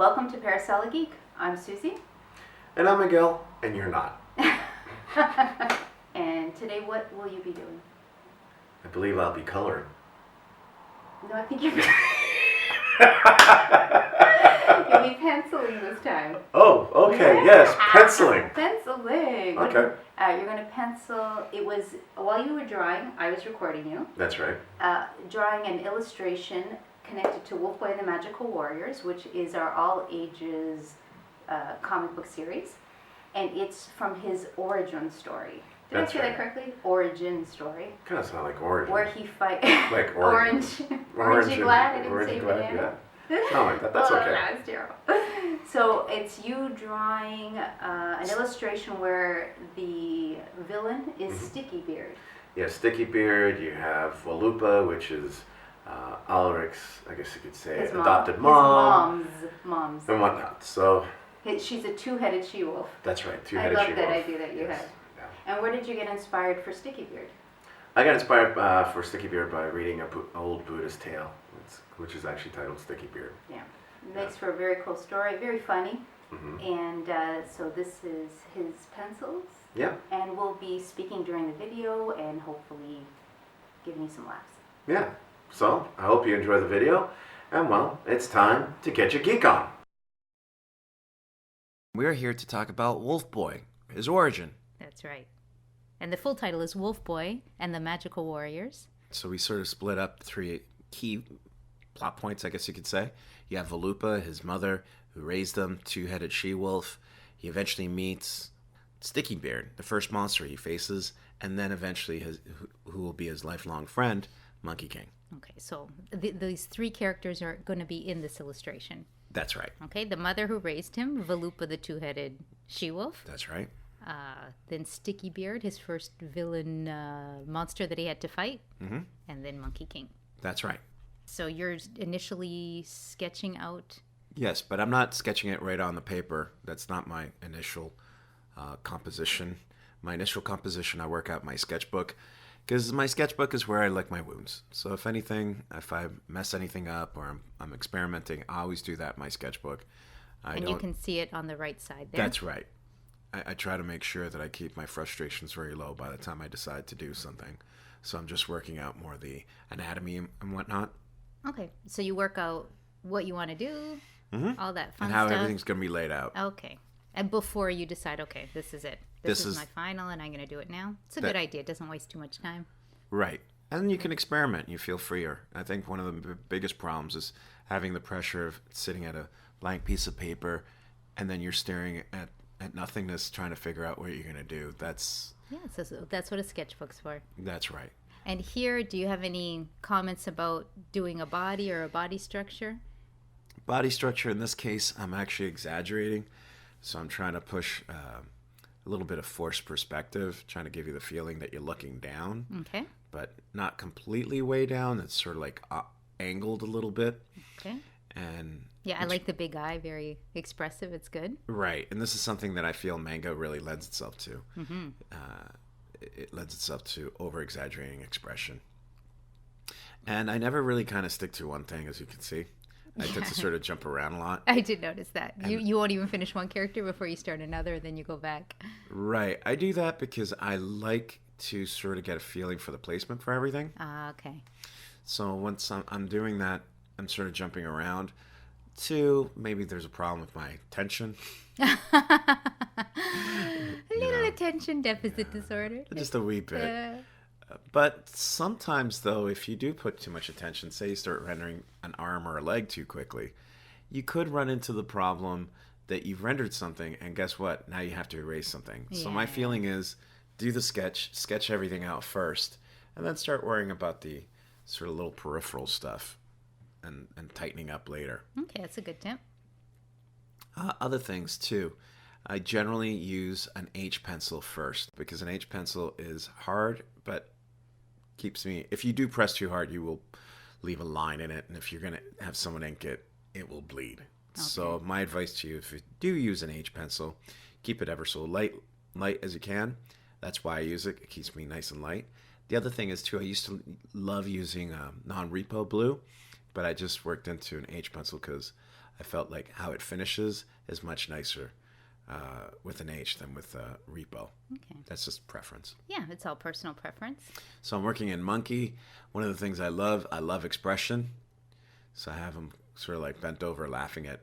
welcome to Parasella Geek. I'm Suzy. And I'm Miguel, and you're not. And today, what will you be doing? I believe I'll be coloring. No, I think you'll be penciling this time. Oh, okay, Yeah. yes, penciling. Penciling. Okay. You're going to pencil. It was, while you were drawing, I was recording you. That's right. Drawing an illustration connected to Wolfboy and the Magical Warriors, which is our all ages comic book series. And it's from his origin story. Did That's I say right. that correctly? Origin story. Kind of sound like origin. Where he fights. Like Orange. Orangey glad. I didn't say banana. Yeah. Sound like that. That's okay. That was terrible. So it's you drawing an illustration where the villain is Stickybeard. Yeah, Stickybeard. You have Walupa, which is Ulrich's, I guess you could say, His adopted mom. His mom's. And whatnot. So. She's a two-headed she-wolf. That's right, two-headed she-wolf. I love that idea that you had. Yeah. And where did you get inspired for Stickybeard? I got inspired for Stickybeard by reading an old Buddhist tale, which is actually titled Stickybeard. Yeah, it makes for a very cool story, very funny. Mm-hmm. And so this is his pencils. Yeah. And we'll be speaking during the video and hopefully giving you some laughs. Yeah. So I hope you enjoy the video, and well, it's time to get your geek on. We're here to talk about Wolfboy, his origin. That's right. And the full title is Wolfboy and the Magical Warriors. So we sort of split up three key plot points, I guess you could say. You have Walupa, his mother, who raised him, two-headed she-wolf. He eventually meets Stickybeard, the first monster he faces, and then eventually who will be his lifelong friend, Monkey King. Okay, so these three characters are going to be in this illustration. That's right. Okay, the mother who raised him, Walupa the two-headed she-wolf. That's right. Then Stickybeard, his first villain monster that he had to fight. Mm-hmm. And then Monkey King. That's right. So you're initially sketching out... Yes, but I'm not sketching it right on the paper. That's not my initial composition. My initial composition, I work out my sketchbook. Because my sketchbook is where I lick my wounds. So if anything, if I mess anything up or I'm experimenting, I always do that in my sketchbook. You can see it on the right side there. That's right. I try to make sure that I keep my frustrations very low by the time I decide to do something. So I'm just working out more the anatomy and whatnot. Okay, so you work out what you want to do, all that fun and how stuff. everything's going to be laid out. Okay. And before you decide, okay, this is it. This is my final and I'm going to do it now. It's a good idea. It doesn't waste too much time. Right. And you can experiment. You feel freer. I think one of the biggest problems is having the pressure of sitting at a blank piece of paper and then you're staring at nothingness trying to figure out what you're going to do. That's what a sketchbook's for. That's right. And here, do you have any comments about doing a body or a body structure? Body structure, in this case, I'm actually exaggerating. So I'm trying to push a little bit of forced perspective, trying to give you the feeling that you're looking down. Okay. But not completely way down. It's sort of like angled a little bit. Okay. And yeah, I like the big eye, very expressive. It's good. Right. And this is something that I feel manga really lends itself to. Mm-hmm. It lends itself to over-exaggerating expression. And I never really kind of stick to one thing, as you can see. I tend to sort of jump around a lot. I did notice that. You won't even finish one character before you start another, then you go back. Right. I do that because I like to sort of get a feeling for the placement for everything. Okay. So once I'm doing that, I'm sort of jumping around. Two, maybe there's a problem with my attention. Attention deficit disorder. Just a wee bit. But sometimes, though, if you do put too much attention, say you start rendering an arm or a leg too quickly, you could run into the problem that you've rendered something, and guess what? Now you have to erase something. Yeah. So my feeling is do the sketch everything out first, and then start worrying about the sort of little peripheral stuff and tightening up later. Okay, that's a good tip. Other things, too. I generally use an H pencil first because an H pencil is hard, but keeps me... If you do press too hard, you will leave a line in it, and if you're going to have someone ink it, it will bleed. Okay. So my advice to you, if you do use an H pencil, keep it ever so light as you can. That's why I use it. It keeps me nice and light. The other thing is, too, I used to love using non-repo blue, but I just worked into an H pencil because I felt like how it finishes is much nicer with an H than with repo. Okay. That's just preference. Yeah, it's all personal preference. So I'm working in Monkey. One of the things I love expression. So I have him sort of like bent over laughing at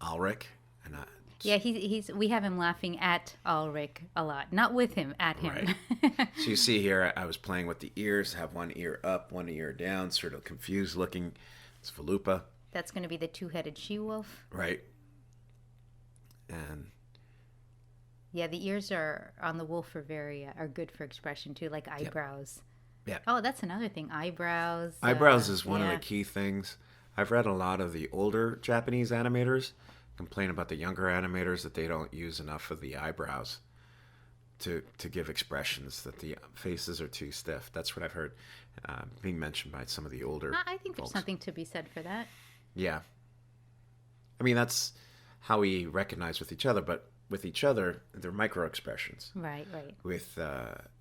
Ulrich. And yeah, we have him laughing at Ulrich a lot. Not with him, at him. Right. So you see here, I was playing with the ears, have one ear up, one ear down, sort of confused looking. It's Valupa. That's going to be the two-headed she-wolf. Right. And yeah, the ears are on the wolf are good for expression too, like eyebrows. Yeah. Oh, that's another thing. Eyebrows. Eyebrows is one of the key things. I've read a lot of the older Japanese animators complain about the younger animators that they don't use enough of the eyebrows to give expressions, that the faces are too stiff. That's what I've heard being mentioned by some of the older I think there's something to be said for that. Yeah. I mean, that's how we recognize with each other, but with each other, they're micro expressions. Right, right. With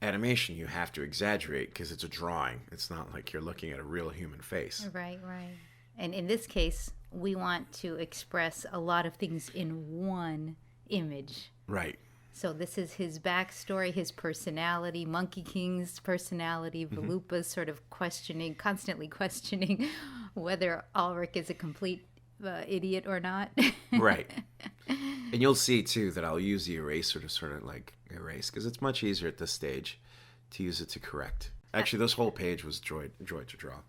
animation, you have to exaggerate because it's a drawing. It's not like you're looking at a real human face. Right, right. And in this case, we want to express a lot of things in one image. Right. So this is his backstory, his personality, Monkey King's personality, Valupa's sort of constantly questioning whether Ulrich is a complete idiot or not. Right. And you'll see, too, that I'll use the eraser to sort of like erase, because it's much easier at this stage to use it to correct. Actually, this whole page was joy to draw.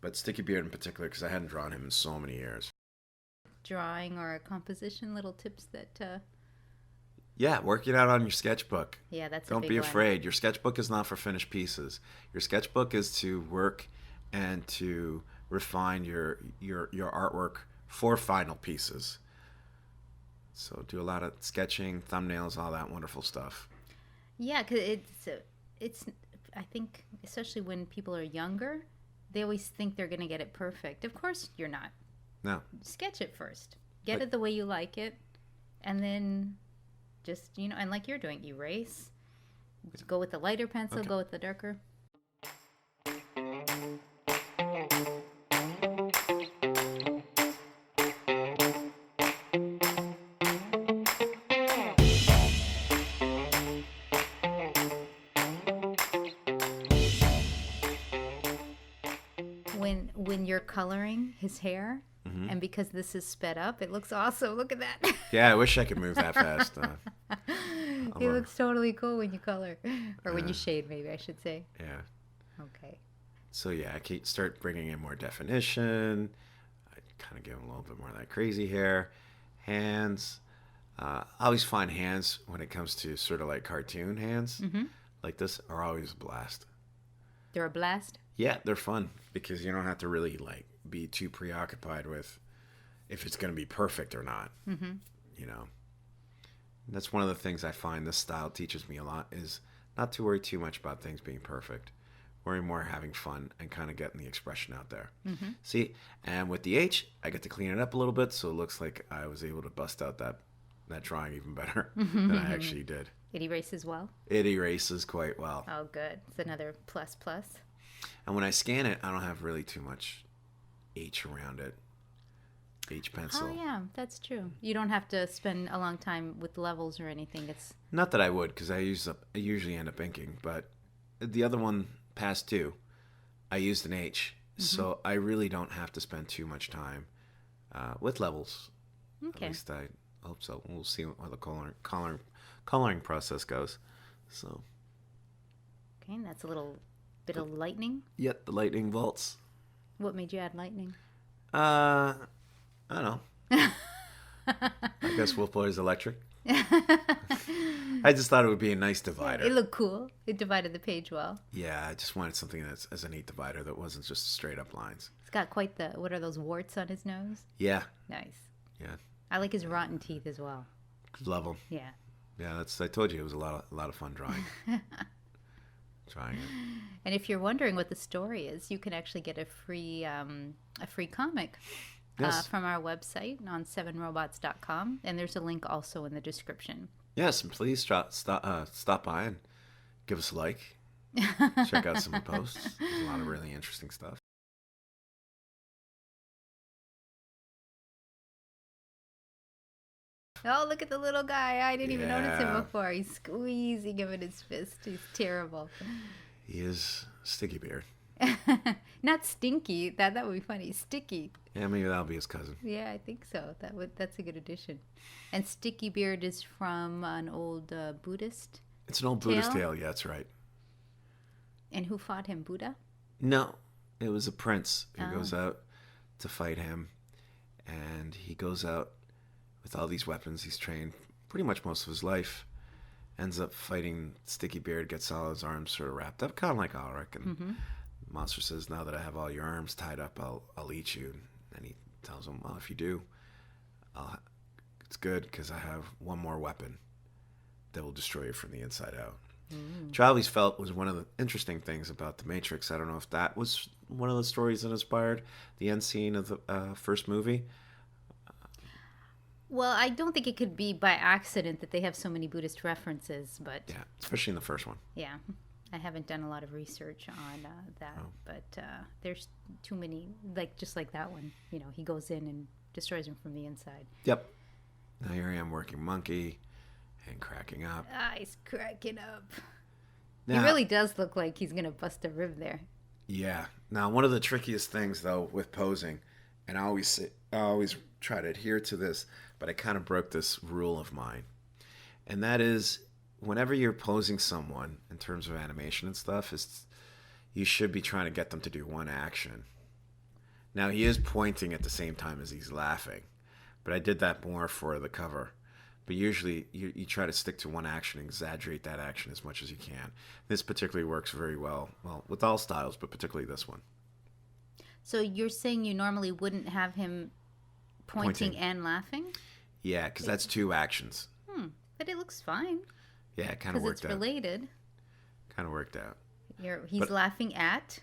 But Stickybeard in particular, because I hadn't drawn him in so many years. Drawing or composition, little tips that... Yeah, work it out on your sketchbook. Yeah, that's Don't a big be one. afraid. Your sketchbook is not for finished pieces. Your sketchbook is to work and to refine your artwork for final pieces. So do a lot of sketching, thumbnails, all that wonderful stuff. Yeah, because it's I think, especially when people are younger, they always think they're going to get it perfect. Of course you're not. No. Sketch it first. Get it the way you like it. And then just, and like you're doing, erase. Go with the lighter pencil, go with the darker. When you're coloring his hair, and because this is sped up, it looks awesome. Look at that. Yeah, I wish I could move that fast. It looks totally cool when you color. Or when you shade, maybe I should say. Yeah. Okay. So yeah, I start bringing in more definition. I kind of give him a little bit more of that crazy hair. Hands. I always find hands, when it comes to sort of like cartoon hands, like this, are always a blast. They're a blast? Yeah, they're fun because you don't have to really like be too preoccupied with if it's going to be perfect or not. You know, and that's one of the things I find this style teaches me a lot, is not to worry too much about things being perfect. Worry more having fun and kind of getting the expression out there. See, and with the H, I get to clean it up a little bit, so it looks like I was able to bust out that drawing even better than I actually did. It erases well? It erases quite well. Oh, good. It's another plus. And when I scan it, I don't have really too much H around it. H pencil. Oh, yeah, that's true. You don't have to spend a long time with levels or anything. It's not that I would, because I usually end up inking, but the other one, past due, I used an H, so I really don't have to spend too much time with levels. Okay. At least I hope so. We'll see how the coloring process goes. So. Okay, and that's a little bit of lightning. Yep, the lightning bolts. What made you add lightning? I don't know. I guess Wolf Boy is electric. I just thought it would be a nice divider. It looked cool. It divided the page well. Yeah, I just wanted something that's as a neat divider that wasn't just straight up lines. It's got quite the, what are those warts on his nose? Yeah. Nice. Yeah. I like his rotten teeth as well. Love them. Yeah. Yeah, I told you it was a lot of fun drawing. Trying it. And if you're wondering what the story is, you can actually get a free comic from our website on 7robots.com, and there's a link also in the description. Yes, and please stop by and give us a like. Check out some of the posts. There's a lot of really interesting stuff. Oh, look at the little guy. I didn't even notice him Yeah. before. He's squeezing him in his fist. He's terrible. He is Stickybeard. Not stinky. That would be funny. Sticky. Yeah, maybe that'll be his cousin. Yeah, I think so. That's a good addition. And Stickybeard is from an old Buddhist. It's an old Buddhist Tale? tale. Yeah, that's right. And who fought him? Buddha? No, it was a prince who Oh. goes out to fight him, and he goes out with all these weapons he's trained pretty much most of his life. Ends up fighting Stickybeard, gets all his arms sort of wrapped up, kind of like Ulrich. And the monster says, "Now that I have all your arms tied up, I'll eat you." And he tells him, "Well, if you do, it's good because I have one more weapon that will destroy you from the inside out." Which I always felt was one of the interesting things about The Matrix. I don't know if that was one of the stories that inspired the end scene of the first movie. Well, I don't think it could be by accident that they have so many Buddhist references, but Yeah, especially in the first one. yeah. I haven't done a lot of research on that, but there's too many, just like that one. You know, he goes in and destroys him from the inside. Yep. Now here I am working monkey and cracking up. Ah, he's cracking up. Now, He really does look like he's going to bust a rib there. Yeah. Now, one of the trickiest things, though, with posing, and I always try to adhere to this, but I kind of broke this rule of mine, and that is whenever you're posing someone in terms of animation and stuff, you should be trying to get them to do one action. Now, he is pointing at the same time as he's laughing, but I did that more for the cover. But usually you try to stick to one action and exaggerate that action as much as you can. This particularly works very well with all styles, but particularly this one. So you're saying you normally wouldn't have him pointing. And laughing? Yeah, because that's two actions. But it looks fine. Yeah, it kind of Because worked it's out. related. Kind of worked out. He's But- laughing at.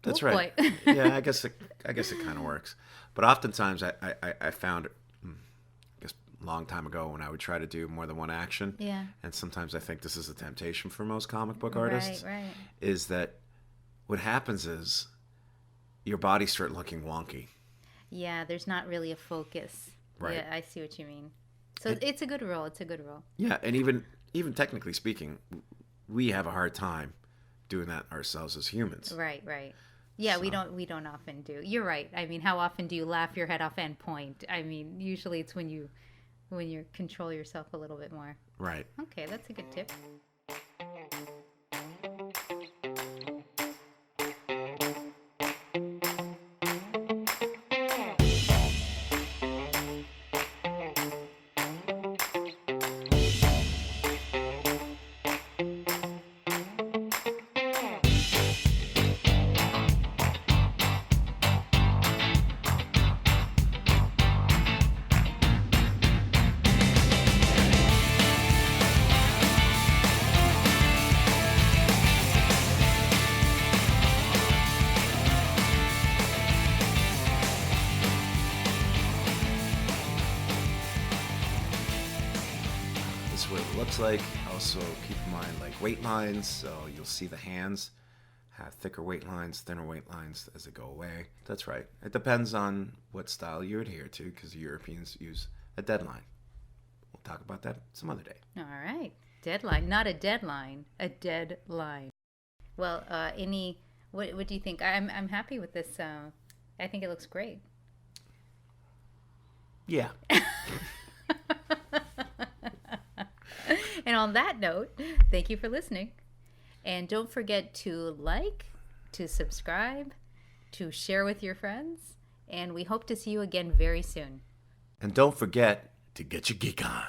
That's Wolf right. Boy. Yeah, I guess it kind of works. But oftentimes I found, I guess a long time ago when I would try to do more than one action. Yeah. And sometimes I think this is a temptation for most comic book artists. Right. Is that what happens is your body start looking wonky. Yeah, there's not really a focus. Right. Yeah, I see what you mean. So it's a good role. It's a good role. Yeah, and even technically speaking, we have a hard time doing that ourselves as humans. Right. Yeah, So- we don't often do. You're right. I mean, how often do you laugh your head off and point? I mean, usually it's when you control yourself a little bit more. Right. Okay, that's a good tip. This is what it looks like. Also, keep in mind, like weight lines, so you'll see the hands have thicker weight lines, thinner weight lines as they go away. That's right. It depends on what style you adhere to, because the Europeans use a deadline. We'll talk about that some other day. All right. Deadline, not a deadline, a deadline. Well, what do you think? I'm happy with this. I think it looks great. Yeah. And on that note, thank you for listening. And don't forget to like, to subscribe, to share with your friends. And we hope to see you again very soon. And don't forget to get your geek on.